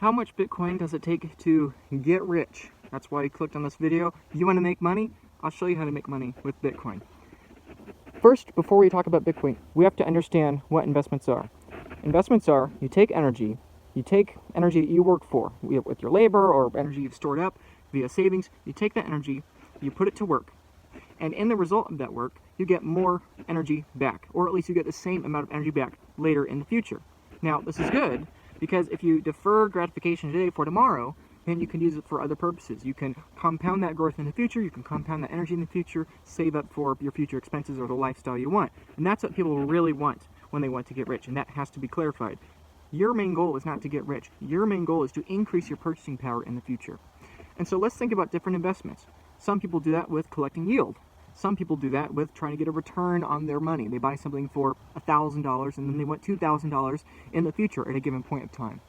How much Bitcoin does it take to get rich? That's why you clicked on this video. You want to make money? I'll show you how to make money with Bitcoin. First, before we talk about Bitcoin, we have to understand what investments are. Investments are, you take energy that you work for, with your labor or energy you've stored up via savings, you take that energy, you put it to work, and in the result of that work, you get more energy back, or at least you get the same amount of energy back later in the future. Now, this is good, because if you defer gratification today for tomorrow, then you can use it for other purposes. You can compound that growth in the future, you can compound that energy in the future, save up for your future expenses or the lifestyle you want. And that's what people really want when they want to get rich, and that has to be clarified. Your main goal is not to get rich. Your main goal is to increase your purchasing power in the future. And so let's think about different investments. Some people do that with collecting yield. Some people do that with trying to get a return on their money. They buy something for $1,000 and then they want $2,000 in the future at a given point of time.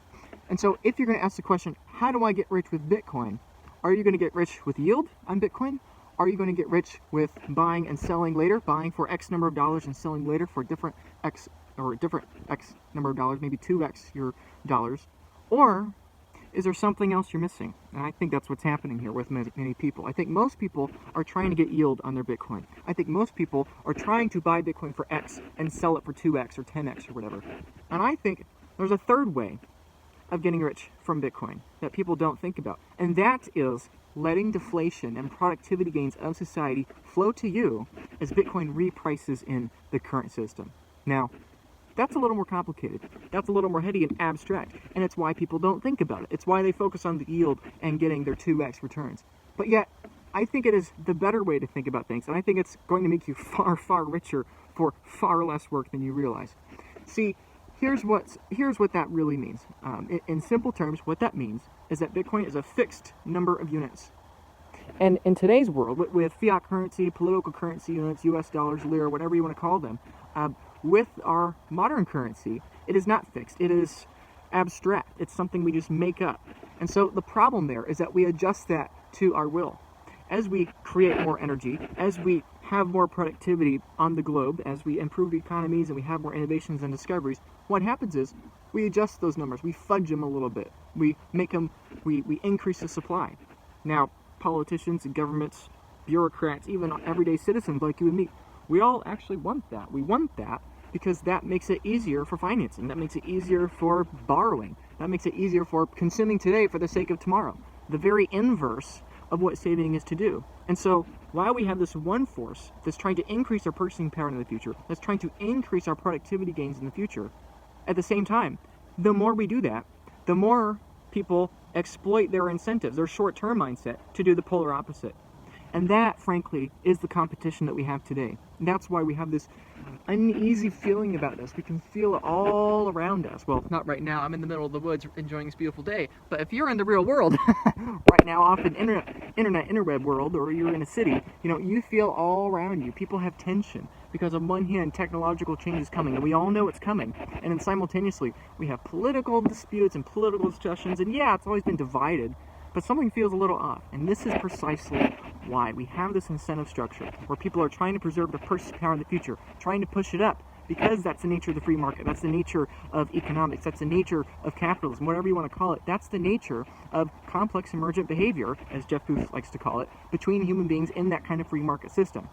And so if you're going to ask the question, how do I get rich with Bitcoin? Are you going to get rich with yield on Bitcoin? Are you going to get rich with buying and selling later, buying for X number of dollars and selling later for different X number of dollars, maybe 2X your dollars? Or is there something else you're missing? And I think that's what's happening here with many people. I think most people are trying to get yield on their Bitcoin. I think most people are trying to buy Bitcoin for X and sell it for 2X or 10X or whatever. And I think there's a third way of getting rich from Bitcoin that people don't think about. And that is letting deflation and productivity gains of society flow to you as Bitcoin reprices in the current system. Now, that's a little more complicated. That's a little more heady and abstract, and it's why people don't think about it. It's why they focus on the yield and getting their 2X returns. But yet, I think it is the better way to think about things, and I think it's going to make you far, far richer for far less work than you realize. See, here's what that really means. In simple terms, what that means is that Bitcoin is a fixed number of units. And in today's world, with fiat currency, political currency units, US dollars, lira, whatever you want to call them, with our modern currency, it is not fixed. It is abstract. It's something we just make up. And so the problem there is that we adjust that to our will. As we create more energy, as we have more productivity on the globe, as we improve economies and we have more innovations and discoveries, what happens is we adjust those numbers. We fudge them a little bit. We make them, we increase the supply. Now, politicians and governments, bureaucrats, even everyday citizens like you and me, we all actually want that. We want that because that makes it easier for financing. That makes it easier for borrowing. That makes it easier for consuming today for the sake of tomorrow. The very inverse of what saving is to do. And so while we have this one force that's trying to increase our purchasing power in the future, that's trying to increase our productivity gains in the future, at the same time, the more we do that, the more people exploit their incentives, their short-term mindset, to do the polar opposite. And that, frankly, is the competition that we have today. And that's why we have this uneasy feeling about this. We can feel it all around us. Well, not right now. I'm in the middle of the woods enjoying this beautiful day. But if you're in the real world, right now off in interweb world, or you're in a city, you feel all around you. People have tension. Because on one hand, technological change is coming, and we all know it's coming. And then simultaneously, we have political disputes and political discussions, and yeah, it's always been divided. But something feels a little off, and this is precisely why we have this incentive structure, where people are trying to preserve the purchasing power in the future, trying to push it up, because that's the nature of the free market, that's the nature of economics, that's the nature of capitalism, whatever you want to call it. That's the nature of complex emergent behavior, as Jeff Booth likes to call it, between human beings in that kind of free market system.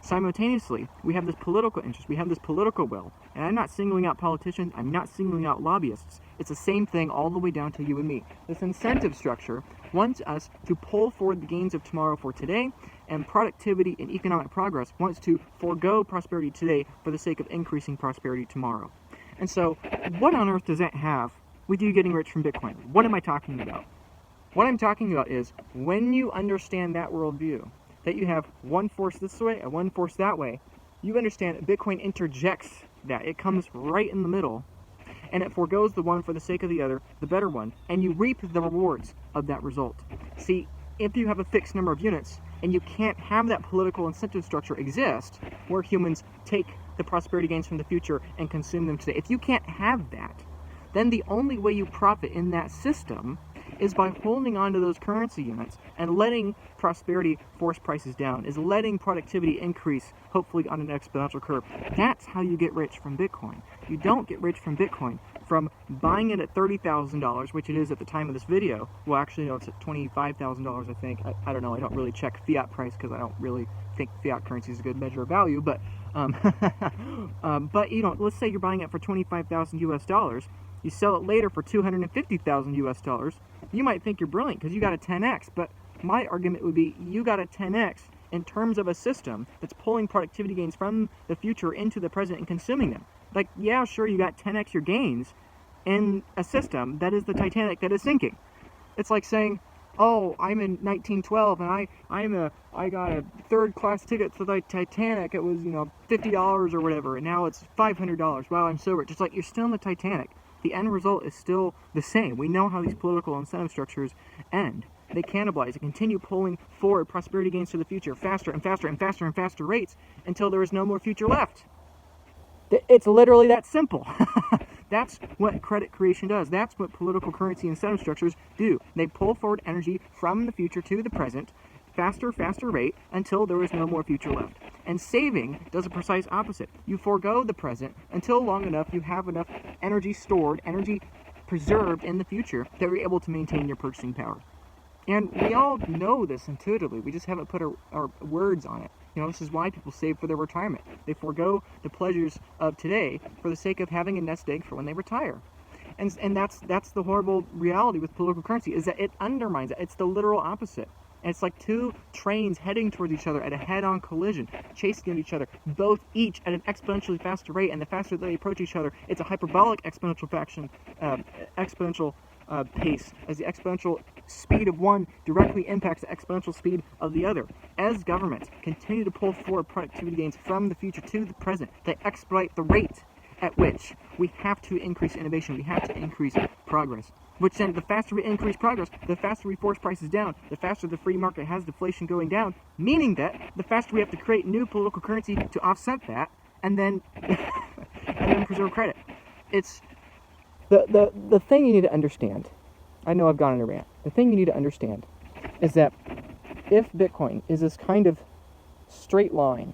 Simultaneously, we have this political interest, we have this political will, and I'm not singling out politicians, I'm not singling out lobbyists. It's the same thing all the way down to you and me. This incentive structure wants us to pull forward the gains of tomorrow for today, and productivity and economic progress wants to forego prosperity today for the sake of increasing prosperity tomorrow. And so, what on earth does that have with you getting rich from Bitcoin? What am I talking about? What I'm talking about is, when you understand that worldview, that you have one force this way and one force that way, you understand that Bitcoin interjects that. It comes right in the middle, and it forgoes the one for the sake of the other, the better one, and you reap the rewards of that result. See, if you have a fixed number of units, and you can't have that political incentive structure exist, where humans take the prosperity gains from the future and consume them today, if you can't have that, then the only way you profit in that system is by holding on to those currency units and letting prosperity force prices down, is letting productivity increase, hopefully on an exponential curve. That's how you get rich from Bitcoin. You don't get rich from Bitcoin from buying it at $30,000, which it is at the time of this video. Well, actually, no, it's at $25,000, I think. I don't know. I don't really check fiat price because I don't really think fiat currency is a good measure of value. But, but you know, let's say you're buying it for 25,000 US dollars. You sell it later for 250,000 US dollars. You might think you're brilliant because you got a 10x. But my argument would be you got a 10x in terms of a system that's pulling productivity gains from the future into the present and consuming them. Like, yeah, sure, you got 10x your gains in a system that is the Titanic that is sinking. It's like saying, oh, I'm in 1912 and I got a third-class ticket to the Titanic. It was, you know, $50 or whatever, and now it's $500. Wow, I'm so rich. It's like you're still in the Titanic. The end result is still the same. We know how these political incentive structures end. They cannibalize and continue pulling forward prosperity gains to the future faster and faster and faster and faster rates until there is no more future left. It's literally that simple. That's what credit creation does. That's what political currency incentive structures do. They pull forward energy from the future to the present, faster rate, until there is no more future left. And saving does a precise opposite. You forego the present until long enough you have enough energy stored, energy preserved in the future that you're able to maintain your purchasing power. And we all know this intuitively. We just haven't put our words on it. You know, this is why people save for their retirement. They forego the pleasures of today for the sake of having a nest egg for when they retire. And that's the horrible reality with political currency, is that it undermines it. It's the literal opposite. And it's like two trains heading towards each other at a head-on collision, chasing at each other, both each at an exponentially faster rate. And the faster they approach each other, it's a hyperbolic exponential pace, as the exponential speed of one directly impacts the exponential speed of the other. As governments continue to pull forward productivity gains from the future to the present, they exploit the rate at which we have to increase innovation, we have to increase progress. Which then, the faster we increase progress, the faster we force prices down, the faster the free market has deflation going down, meaning that the faster we have to create new political currency to offset that, and then preserve credit. It's the thing you need to understand. I know I've gone on a rant. The thing you need to understand is that if Bitcoin is this kind of straight line,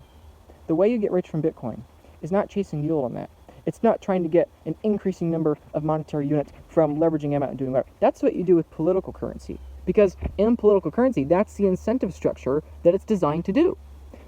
the way you get rich from Bitcoin is not chasing yield on that. It's not trying to get an increasing number of monetary units from leveraging them out and doing whatever. That's what you do with political currency. Because in political currency, that's the incentive structure that it's designed to do.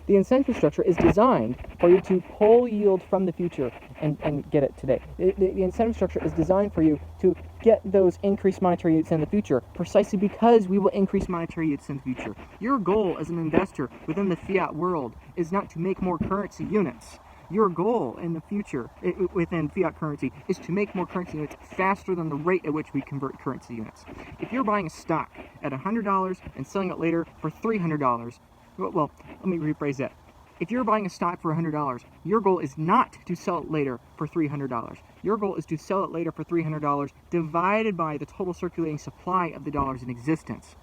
The incentive structure is designed for you to pull yield from the future and get it today. The incentive structure is designed for you to get those increased monetary units in the future precisely because we will increase monetary units in the future. Your goal as an investor within the fiat world is not to make more currency units. Your goal in the future within fiat currency is to make more currency units faster than the rate at which we convert currency units. If you're buying a stock at $100 and selling it later for $300, well, let me rephrase that. If you're buying a stock for $100, your goal is not to sell it later for $300. Your goal is to sell it later for $300 divided by the total circulating supply of the dollars in existence.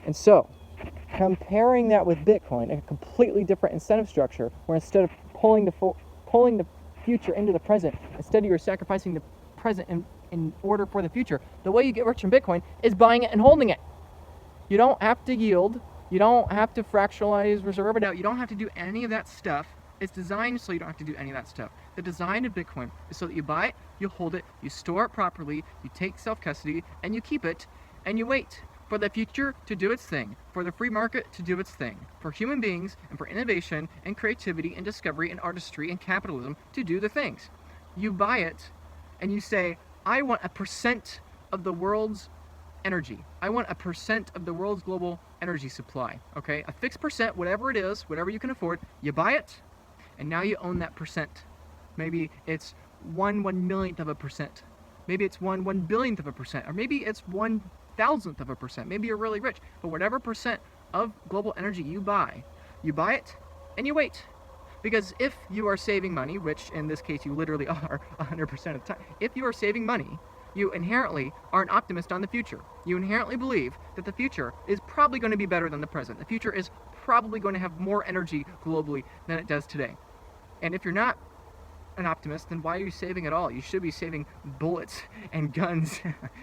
And so, comparing that with Bitcoin, a completely different incentive structure, where instead of pulling the future into the present, instead you're sacrificing the present in order for the future, the way you get rich from Bitcoin is buying it and holding it. You don't have to yield. You don't have to fractionalize, reserve it out. You don't have to do any of that stuff. It's designed so you don't have to do any of that stuff. The design of Bitcoin is so that you buy it, you hold it, you store it properly, you take self-custody, and you keep it, and you wait for the future to do its thing, for the free market to do its thing, for human beings and for innovation and creativity and discovery and artistry and capitalism to do the things. You buy it, and you say, I want 1% of the world's energy. I want 1% of the world's global energy supply, okay? A fixed percent, whatever it is, whatever you can afford, you buy it, and now you own that percent. Maybe it's 1/1,000,000th of a percent. Maybe it's 1/1,000,000,000th of a percent, or maybe it's 1,000th of a percent. Maybe you're really rich, but whatever percent of global energy you buy it, and you wait. Because if you are saving money, which in this case you literally are 100% of the time, if you are saving money, you inherently are an optimist on the future. You inherently believe that the future is probably going to be better than the present. The future is probably going to have more energy globally than it does today. And if you're not an optimist, then why are you saving at all? You should be saving bullets and guns.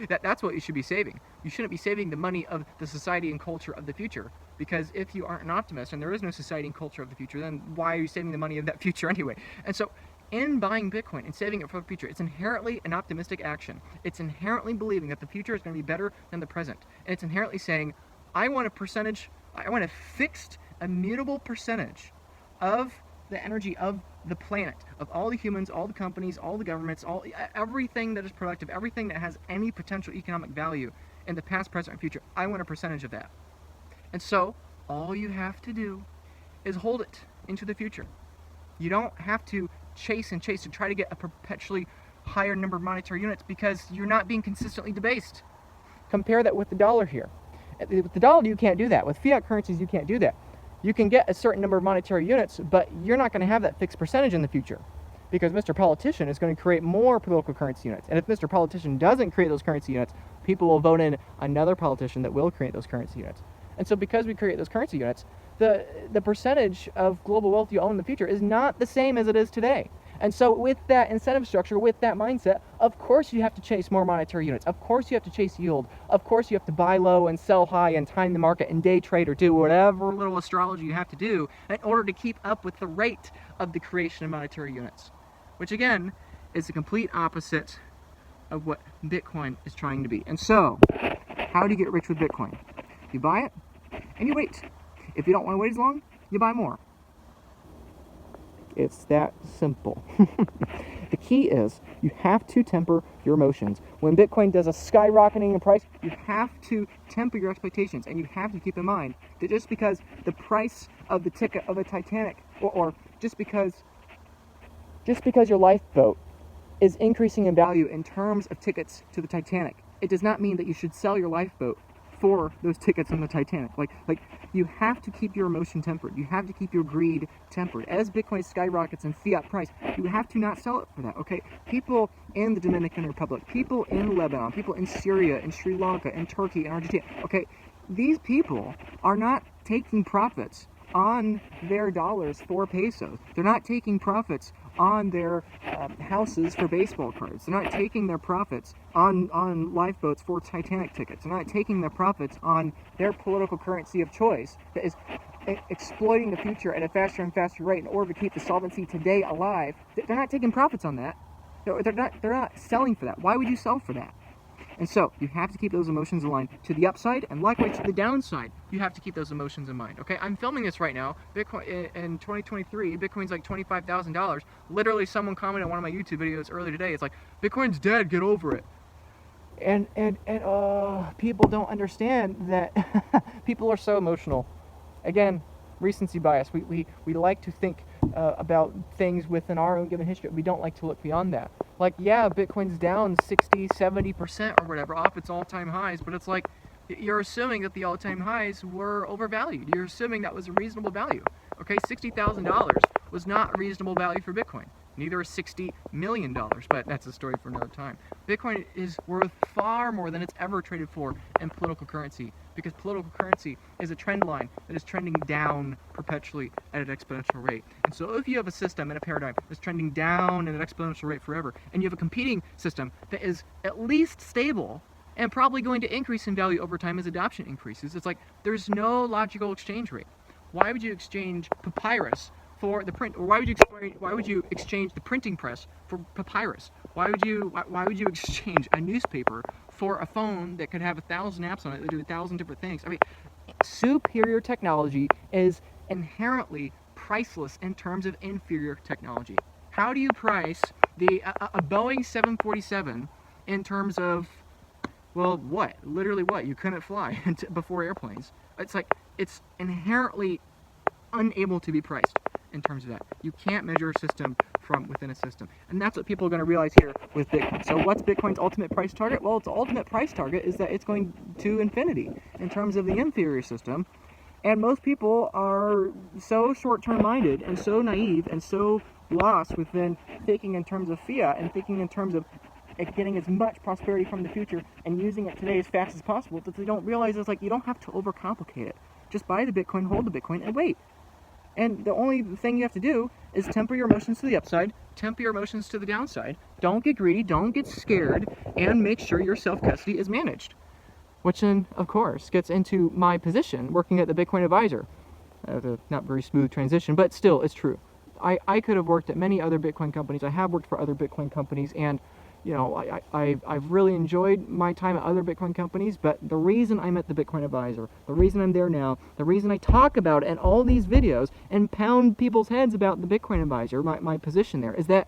That's what you should be saving. You shouldn't be saving the money of the society and culture of the future. Because if you aren't an optimist and there is no society and culture of the future, then why are you saving the money of that future anyway? And so in buying Bitcoin and saving it for the future, it's inherently an optimistic action. It's inherently believing that the future is going to be better than the present. And it's inherently saying, I want a fixed, immutable percentage of the energy of the planet, of all the humans, all the companies, all the governments, everything that is productive, everything that has any potential economic value in the past, present, and future. I want a percentage of that. And so, all you have to do is hold it into the future. You don't have to chase to try to get a perpetually higher number of monetary units because you're not being consistently debased. Compare that with the dollar here. With the dollar, you can't do that. With fiat currencies, you can't do that. You can get a certain number of monetary units, but you're not going to have that fixed percentage in the future because Mr. Politician is going to create more political currency units. And if Mr. Politician doesn't create those currency units, people will vote in another politician that will create those currency units. And so because we create those currency units, the percentage of global wealth you own in the future is not the same as it is today. And so with that incentive structure, with that mindset, of course you have to chase more monetary units. Of course you have to chase yield. Of course you have to buy low and sell high and time the market and day trade or do whatever little astrology you have to do in order to keep up with the rate of the creation of monetary units. Which again, is the complete opposite of what Bitcoin is trying to be. And so, how do you get rich with Bitcoin? You buy it and you wait. If you don't want to wait as long, you buy more. It's that simple. The key is you have to temper your emotions. When Bitcoin does a skyrocketing in price, you have to temper your expectations, and you have to keep in mind that just because the price of the ticket of a Titanic, or just because your lifeboat is increasing in value in terms of tickets to the Titanic, it does not mean that you should sell your lifeboat for those tickets on the Titanic. Like you have to keep your emotion tempered. You have to keep your greed tempered. As Bitcoin skyrockets in fiat price, you have to not sell it for that, okay? People in the Dominican Republic, people in Lebanon, people in Syria, in Sri Lanka, in Turkey, in Argentina, okay? These people are not taking profits on their dollars for pesos. They're not taking profits on their houses for baseball cards. They're not taking their profits on lifeboats for Titanic tickets. They're not taking their profits on their political currency of choice that is exploiting the future at a faster and faster rate in order to keep the solvency today alive. They're not taking profits on that. They're not selling for that. Why would you sell for that? And so, you have to keep those emotions aligned to the upside, and likewise to the downside. You have to keep those emotions in mind, okay? I'm filming this right now. Bitcoin in 2023, Bitcoin's like $25,000. Literally, someone commented on one of my YouTube videos earlier today. It's like, Bitcoin's dead, get over it. And people don't understand that people are so emotional. Again, recency bias. We like to think about things within our own given history. We don't like to look beyond that. Like, yeah, Bitcoin's down 60, 70% or whatever off its all-time highs, but it's like you're assuming that the all-time highs were overvalued. You're assuming that was a reasonable value. Okay, $60,000 was not a reasonable value for Bitcoin. Neither is $60 million, but that's a story for another time. Bitcoin is worth far more than it's ever traded for in political currency, because political currency is a trend line that is trending down perpetually at an exponential rate. And so if you have a system and a paradigm that's trending down at an exponential rate forever, and you have a competing system that is at least stable and probably going to increase in value over time as adoption increases, it's like there's no logical exchange rate. Why would you exchange papyrus for the print, or why would you exchange the printing press for papyrus? Why would you exchange a newspaper for a phone that could have 1,000 apps on it that do 1,000 different things? I mean, superior technology is inherently priceless in terms of inferior technology. How do you price a Boeing 747 in terms of, well, what? Literally what? You couldn't fly before airplanes. It's like, it's inherently unable to be priced in terms of that. You can't measure a system from within a system. And that's what people are going to realize here with Bitcoin. So what's Bitcoin's ultimate price target? Well, its ultimate price target is that it's going to infinity in terms of the inferior system. And most people are so short-term minded and so naive and so lost within thinking in terms of fiat and thinking in terms of getting as much prosperity from the future and using it today as fast as possible that they don't realize it's like you don't have to overcomplicate it. Just buy the Bitcoin, hold the Bitcoin, and wait. And the only thing you have to do is temper your emotions to the upside, temper your emotions to the downside. Don't get greedy, don't get scared, and make sure your self-custody is managed. Which then, of course, gets into my position working at the Bitcoin Advisor. Not very smooth transition, but still, it's true. I could have worked at many other Bitcoin companies. I have worked for other Bitcoin companies, and I've really enjoyed my time at other Bitcoin companies, but the reason I'm at the Bitcoin Advisor, the reason I'm there now, the reason I talk about it in all these videos and pound people's heads about the Bitcoin Advisor, my position there, is that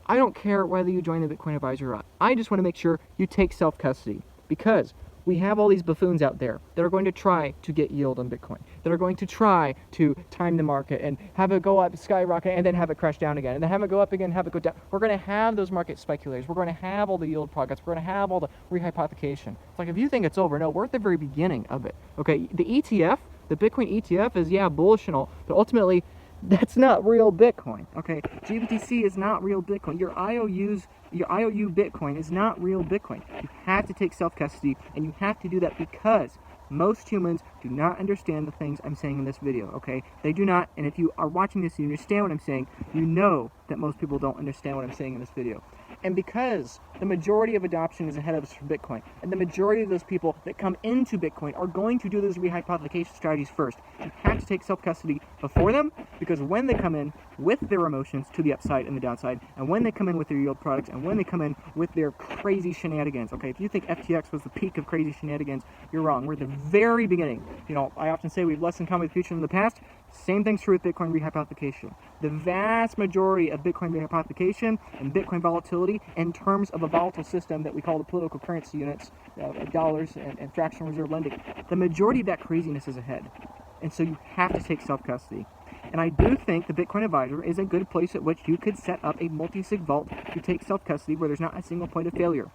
I don't care whether you join the Bitcoin Advisor or not. I just want to make sure you take self-custody, because we have all these buffoons out there that are going to try to get yield on Bitcoin, that are going to try to time the market and have it go up, skyrocket, and then have it crash down again, and then have it go up again, have it go down. We're going to have those market speculators. We're going to have all the yield projects. We're going to have all the rehypothecation. It's like, if you think it's over, no, we're at the very beginning of it. Okay, the ETF, the Bitcoin ETF is, yeah, bullish and all, but ultimately, that's not real Bitcoin. Okay, GBTC is not real Bitcoin. Your IOU Bitcoin is not real Bitcoin. You have to take self-custody, and you have to do that because most humans do not understand the things I'm saying in this video, okay? They do not, and if you are watching this and you understand what I'm saying, you know that most people don't understand what I'm saying in this video. And because the majority of adoption is ahead of us for Bitcoin, and the majority of those people that come into Bitcoin are going to do those rehypothecation strategies first, you have to take self-custody before them, because when they come in with their emotions to the upside and the downside, and when they come in with their yield products, and when they come in with their crazy shenanigans, okay, if you think FTX was the peak of crazy shenanigans, you're wrong. We're at the very beginning. You know, I often say we have less in common with the future than the past. Same thing's true with Bitcoin rehypothecation. The vast majority of Bitcoin rehypothecation and Bitcoin volatility, in terms of a volatile system that we call the political currency units, dollars and fractional reserve lending, the majority of that craziness is ahead. And so you have to take self-custody. And I do think the Bitcoin Advisor is a good place at which you could set up a multi-sig vault to take self-custody where there's not a single point of failure.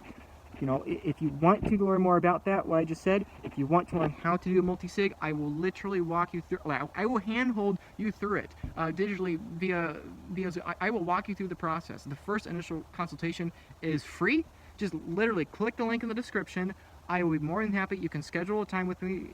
You know, if you want to learn more about that, what I just said, if you want to learn how to do a multi-sig, I will literally walk you through, I will handhold you through it digitally via I will walk you through the process. The first initial consultation is free. Just literally click the link in the description. I will be more than happy. You can schedule a time with me